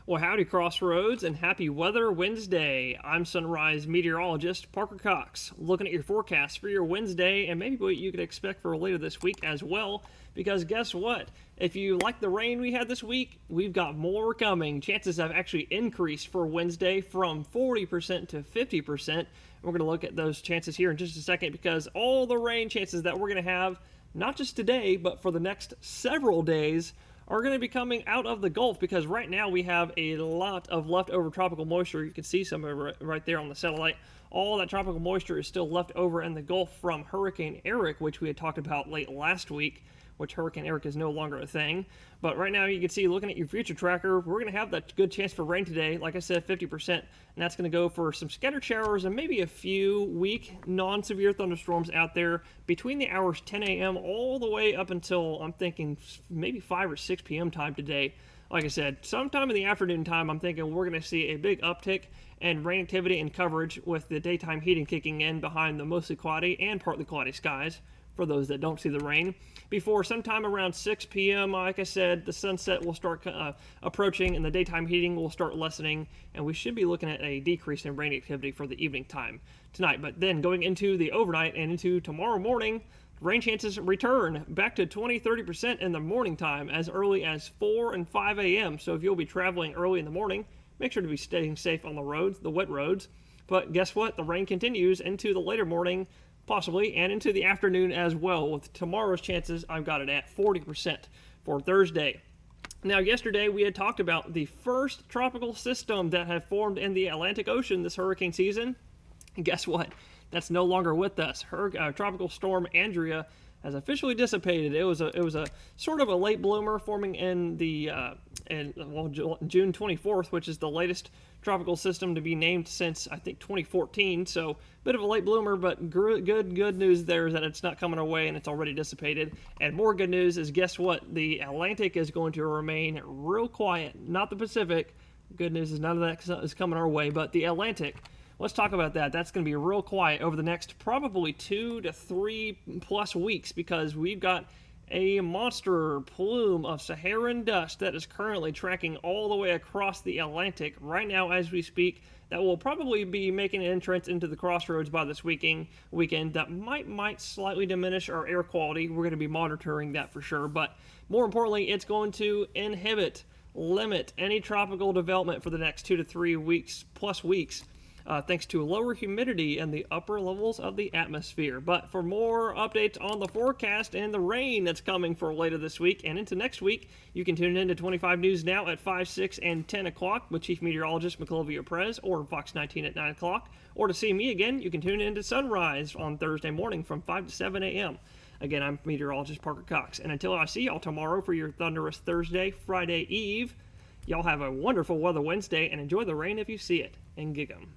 Well, howdy, Crossroads, and happy Weather Wednesday. I'm Sunrise meteorologist Parker Cox, looking at your forecast for your Wednesday and maybe what you could expect for later this week as well. Because guess what? If you like the rain we had this week, we've got more coming. Chances have actually increased for Wednesday from 40% to 50%. We're going to look at those chances here in just a second because all the rain chances that we're going to have, not just today, but for the next several days, are going to be coming out of the Gulf because right now we have a lot of leftover tropical moisture. You can see some of it right there on the satellite. All that tropical moisture is still left over in the Gulf from Hurricane Eric, which we had talked about late last week, which Hurricane Eric is no longer a thing. But right now you can see, looking at your future tracker, we're going to have that good chance for rain today. Like I said, 50%. And that's going to go for some scattered showers and maybe a few weak, non-severe thunderstorms out there between the hours 10 a.m. all the way up until, I'm thinking, maybe 5 or 6 p.m. time today. Like I said, sometime in the afternoon time, I'm thinking we're going to see a big uptick in rain activity and coverage with the daytime heating kicking in behind the mostly cloudy and partly cloudy skies for those that don't see the rain. Before sometime around 6 p.m., like I said, the sunset will start approaching and the daytime heating will start lessening, and we should be looking at a decrease in rain activity for the evening time tonight. But then going into the overnight and into tomorrow morning, rain chances return back to 20-30% in the morning time as early as 4 and 5 a.m. So if you'll be traveling early in the morning, make sure to be staying safe on the roads, the wet roads. But guess what? The rain continues into the later morning, possibly, and into the afternoon as well. With tomorrow's chances, I've got it at 40% for Thursday. Now, yesterday we had talked about the first tropical system that had formed in the Atlantic Ocean this hurricane season. And guess what? That's no longer with us. Tropical storm Andrea has officially dissipated. It was a sort of a late bloomer, forming in June 24th, which is the latest tropical system to be named since, I think, 2014. So bit of a late bloomer, but good news there is that it's not coming away and it's already dissipated. And more good news is, guess what? The Atlantic is going to remain real quiet, not the Pacific. Good news is none of that is coming our way, but the Atlantic. Let's talk about that. That's going to be real quiet over the next probably 2 to 3 plus weeks because we've got a monster plume of Saharan dust that is currently tracking all the way across the Atlantic right now as we speak. That will probably be making an entrance into the Crossroads by this weekend. That might slightly diminish our air quality. We're going to be monitoring that for sure. But more importantly, it's going to limit any tropical development for the next 2 to 3 weeks. Thanks to lower humidity in the upper levels of the atmosphere. But for more updates on the forecast and the rain that's coming for later this week and into next week, you can tune in to 25 News Now at 5, 6, and 10 o'clock with Chief Meteorologist Michaela Perez, or Fox 19 at 9 o'clock. Or to see me again, you can tune in to Sunrise on Thursday morning from 5 to 7 a.m. Again, I'm meteorologist Parker Cox. And until I see y'all tomorrow for your thunderous Thursday, Friday Eve, y'all have a wonderful weather Wednesday and enjoy the rain if you see it. And gig 'em.